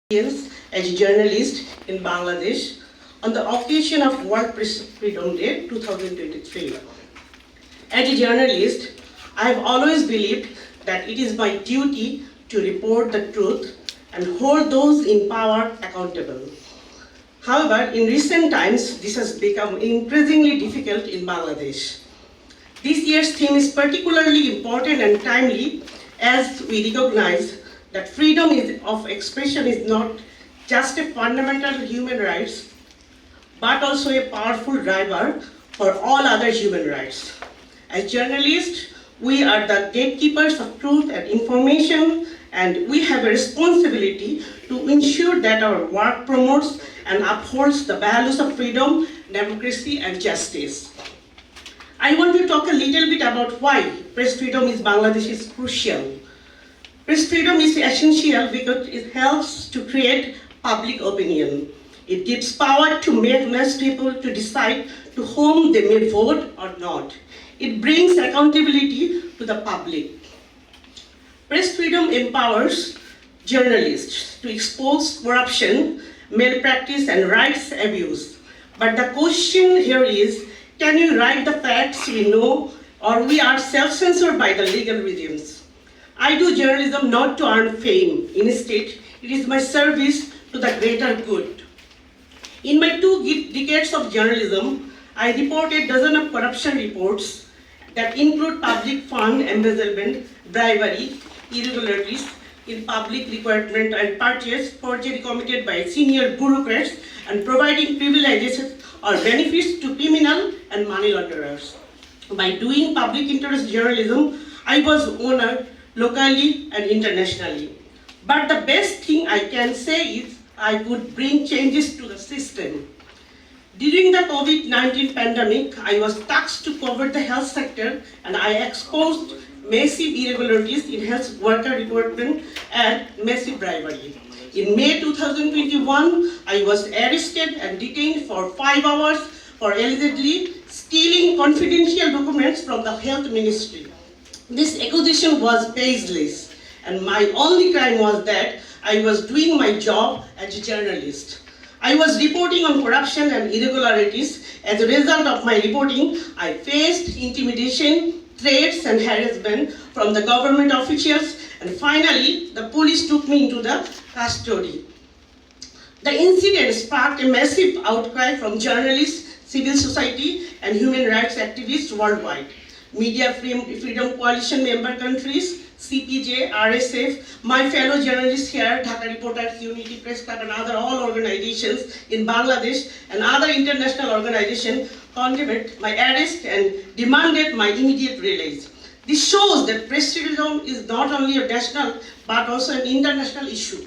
As a journalist in Bangladesh on the occasion of World Press Freedom Day 2023. As a journalist, I have always believed that it is my duty to report the truth and hold those in power accountable. However, in recent times, this has become increasingly difficult in Bangladesh. This year's theme is particularly important and timely as we recognize that freedom of expression is not just a fundamental human right, but also a powerful driver for all other human rights. As journalists, we are the gatekeepers of truth and information, and we have a responsibility to ensure that our work promotes and upholds the values of freedom, democracy, and justice. I want to talk a little bit about why press freedom in Bangladesh is crucial. Press freedom is essential because it helps to create public opinion. It gives power to mass people to decide to whom they may vote or not. It brings accountability to the public. Press freedom empowers journalists to expose corruption, malpractice, and rights abuse. But the question here is, can you write the facts we know, or we are self-censored by the legal regimes? I do journalism not to earn fame. Instead, it is my service to the greater good. In my 2 decades of journalism, I reported dozens of corruption reports that include public fund embezzlement, bribery, irregularities in public recruitment and purchase, forgery committed by senior bureaucrats, and providing privileges or benefits to criminal and money launderers. By doing public interest journalism, I was honored locally and internationally. But the best thing I can say is I could bring changes to the system. During the COVID-19 pandemic, I was tasked to cover the health sector, and I exposed massive irregularities in health worker recruitment and massive bribery. In May 2021, I was arrested and detained for 5 hours for allegedly stealing confidential documents from the health ministry. This accusation was baseless, and my only crime was that I was doing my job as a journalist. I was reporting on corruption and irregularities. As a result of my reporting, I faced intimidation, threats, and harassment from the government officials, and finally, the police took me into the custody. The incident sparked a massive outcry from journalists, civil society, and human rights activists worldwide. Media Freedom Coalition member countries, CPJ, RSF, my fellow journalists here, Dhaka Reporters, Unity Press Club, and other all organizations in Bangladesh and other international organizations condemned my arrest and demanded my immediate release. This shows that press freedom is not only a national but also an international issue.